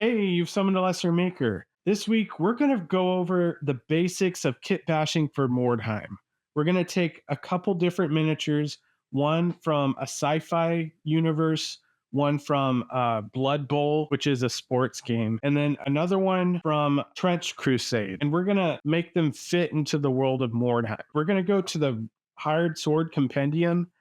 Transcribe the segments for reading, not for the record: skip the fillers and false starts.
Hey, you've summoned a lesser maker. This week, we're going to go over the basics of kit bashing for Mordheim. We're going to take a couple different miniatures, one from a sci fi universe, one from Blood Bowl, which is a sports game, and then another one from Trench Crusade. And we're going to make them fit into the world of Mordheim. We're going to go to the Hired Sword Compendium.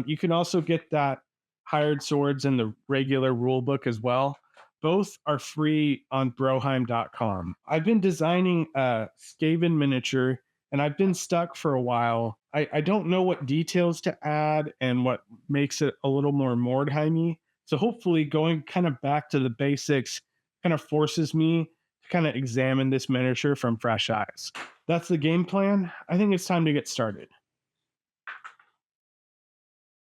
You can also get that Hired Swords in the regular rule book as well. Both are free on broheim.com. I've been designing a Skaven miniature and I've been stuck for a while. I don't know what details to add and what makes it a little more Mordheimy. So hopefully going kind of back to the basics kind of forces me to kind of examine this miniature from fresh eyes. That's the game plan. I think it's time to get started.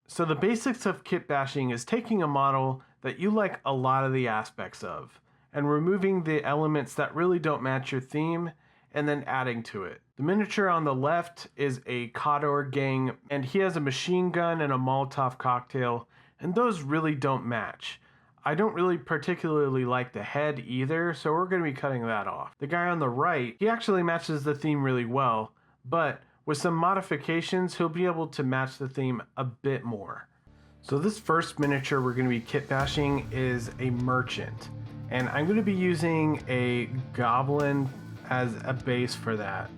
So the basics of kit bashing is taking a model that you like a lot of the aspects of and removing the elements that really don't match your theme and then adding to it. The miniature on the left is a Khador gang and he has a machine gun and a Molotov cocktail, and those really don't match. I don't really particularly like the head either, so we're going to be cutting that off. The guy on the right, he actually matches the theme really well, but with some modifications, he'll be able to match the theme a bit more. So this first miniature we're going to be kit bashing is a merchant, and I'm going to be using a goblin as a base for that.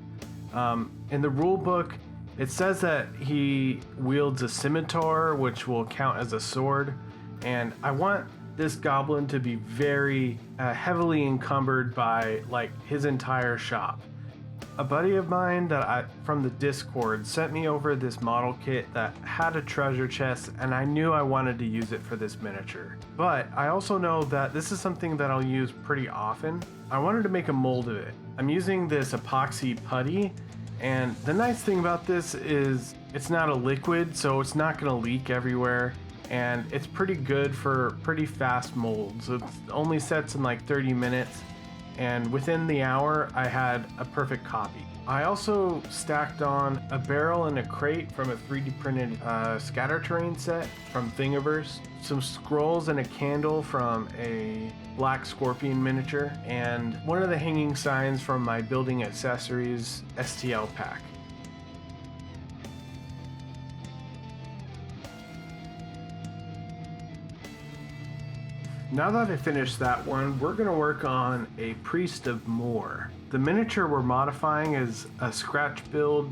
In the rule book, it says that he wields a scimitar, which will count as a sword, and I want this goblin to be very heavily encumbered by like his entire shop. A buddy of mine from the Discord sent me over this model kit that had a treasure chest, and I knew I wanted to use it for this miniature. But I also know that this is something that I'll use pretty often. I wanted to make a mold of it. I'm using this epoxy putty, and the nice thing about this is it's not a liquid, so it's not going to leak everywhere, and it's pretty good for pretty fast molds. It only sets in like 30 minutes. And within the hour, I had a perfect copy. I also stacked on a barrel and a crate from a 3D printed scatter terrain set from Thingiverse, some scrolls and a candle from a Black Scorpion miniature, and one of the hanging signs from my building accessories STL pack. Now that I finished that one, we're going to work on a Priest of Mor. The miniature we're modifying is a scratch build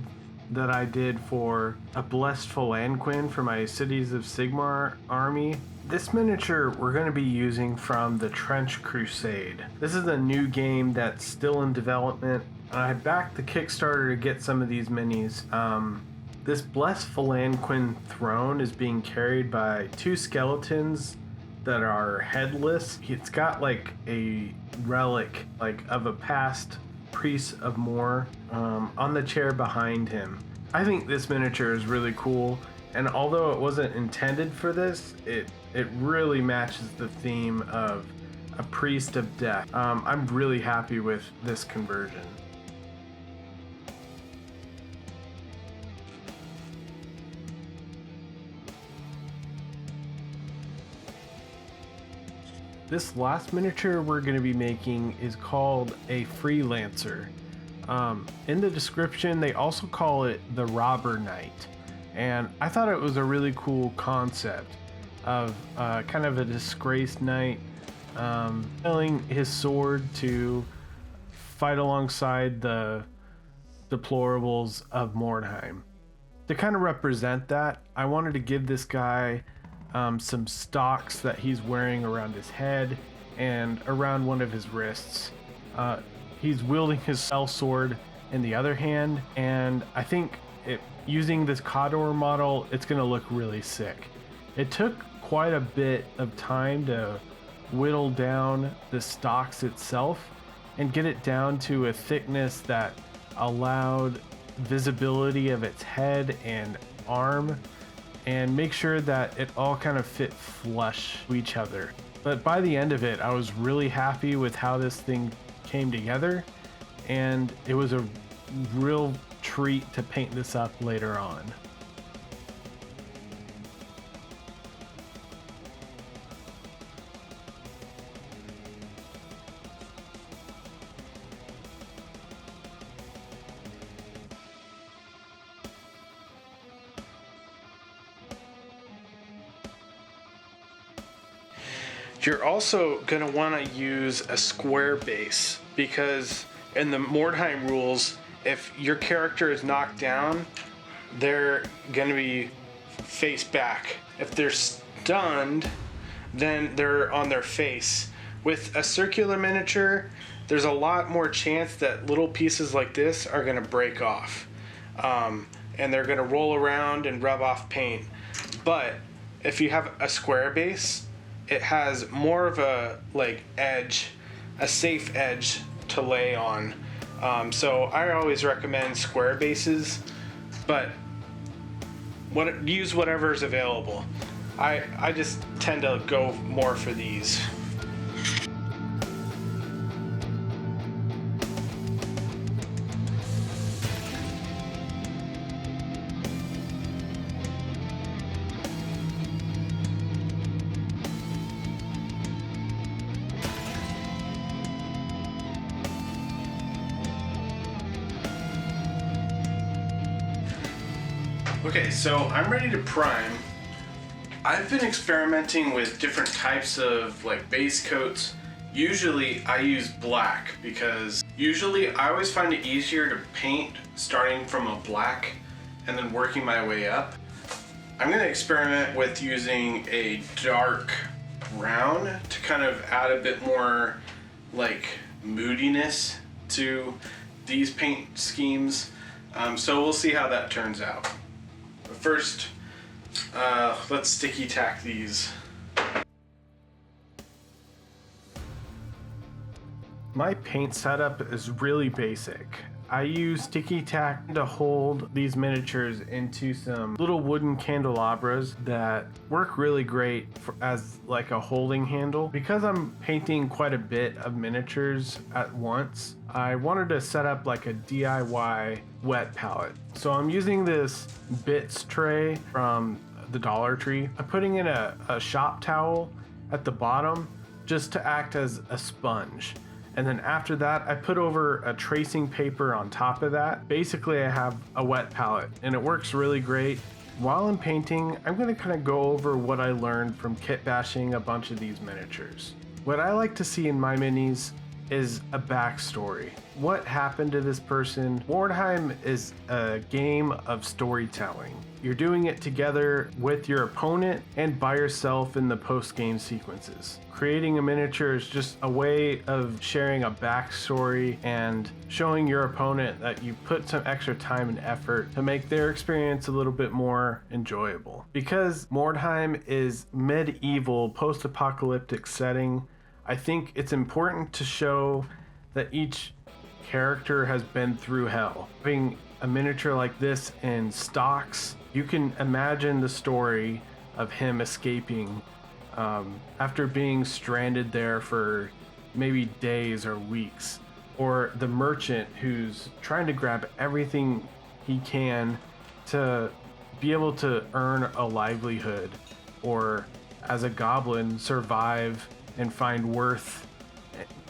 that I did for a Blessed Phalanquin for my Cities of Sigmar army. This miniature we're going to be using from the Trench Crusade. This is a new game that's still in development. I backed the Kickstarter to get some of these minis. This Blessed Phalanquin throne is being carried by two skeletons that are headless. It's got like a relic like of a past Priest of Mor on the chair behind him. I think this miniature is really cool, and although it wasn't intended for this, it really matches the theme of a priest of death. I'm really happy with this conversion. This last miniature we're going to be making is called a Freelancer. In the description, they also call it the Robber Knight. And I thought it was a really cool concept of kind of a disgraced knight selling his sword to fight alongside the deplorables of Mordheim. To kind of represent that, I wanted to give this guy some stocks that he's wearing around his head and around one of his wrists. He's wielding his cell sword in the other hand, and I think using this Khador model, it's going to look really sick. It took quite a bit of time to whittle down the stocks itself and get it down to a thickness that allowed visibility of its head and arm, and make sure that it all kind of fit flush to each other. But by the end of it, I was really happy with how this thing came together, and it was a real treat to paint this up later on. You're also going to want to use a square base, because in the Mordheim rules, if your character is knocked down, they're going to be face back. If they're stunned, then they're on their face. With a circular miniature, there's a lot more chance that little pieces like this are going to break off. And they're going to roll around and rub off paint. But if you have a square base, it has more of a edge, a safe edge to lay on. So I always recommend square bases, but use whatever's available. I just tend to go more for these. Okay, so I'm ready to prime. I've been experimenting with different types of base coats. Usually I use black, because usually I always find it easier to paint starting from a black and then working my way up. I'm going to experiment with using a dark brown to kind of add a bit more moodiness to these paint schemes. So we'll see how that turns out. But first, let's sticky tack these. My paint setup is really basic. I use sticky tack to hold these miniatures into some little wooden candelabras that work really great as a holding handle. Because I'm painting quite a bit of miniatures at once, I wanted to set up a DIY wet palette. So I'm using this bits tray from the Dollar Tree. I'm putting in a shop towel at the bottom just to act as a sponge. And then after that, I put over a tracing paper on top of that. Basically, I have a wet palette, and it works really great. While I'm painting, I'm going to kind of go over what I learned from kit bashing a bunch of these miniatures. What I like to see in my minis is a backstory. What happened to this person? Mordheim is a game of storytelling. You're doing it together with your opponent and by yourself in the post-game sequences. Creating a miniature is just a way of sharing a backstory and showing your opponent that you put some extra time and effort to make their experience a little bit more enjoyable. Because Mordheim is medieval, post-apocalyptic setting, I think it's important to show that each character has been through hell. Having a miniature like this in stocks, you can imagine the story of him escaping after being stranded there for maybe days or weeks, or the merchant who's trying to grab everything he can to be able to earn a livelihood, or as a goblin survive and find worth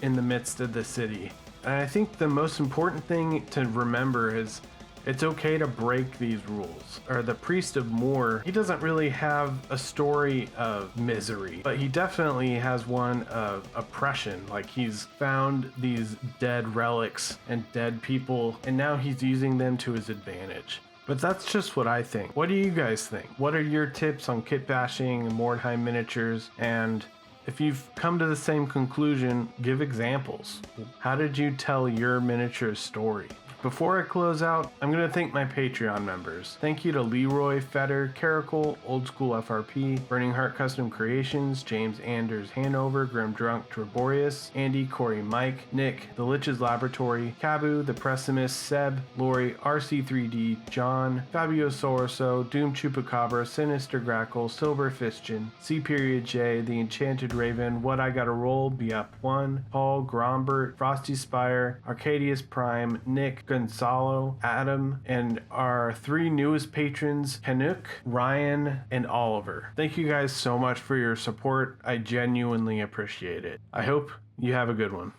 in the midst of the city. And I think the most important thing to remember is it's okay to break these rules. Or the Priest of Mor, he doesn't really have a story of misery, but he definitely has one of oppression. He's found these dead relics and dead people, and now he's using them to his advantage. But that's just what I think. What do you guys think? What are your tips on kit bashing and Mordheim miniatures? And if you've come to the same conclusion, give examples. How did you tell your miniature story? Before I close out, I'm going to thank my Patreon members. Thank you to Leroy, Fetter, Caracal, Old School FRP, Burning Heart Custom Creations, James Anders Hanover, Grim Drunk Treborius, Andy, Corey, Mike, Nick, The Lich's Laboratory, Cabu, The Pessimist, Seb, Lori, RC3D, John, Fabio Sorso, Doom Chupacabra, Sinister Grackle, Silver Fistchin, C.J, The Enchanted Raven, What I Gotta Roll, Be Up 1, Paul, Grombert, Frosty Spire, Arcadius Prime, Nick, Gonzalo, Adam, and our three newest patrons, Canuck, Ryan, and Oliver. Thank you guys so much for your support. I genuinely appreciate it. I hope you have a good one.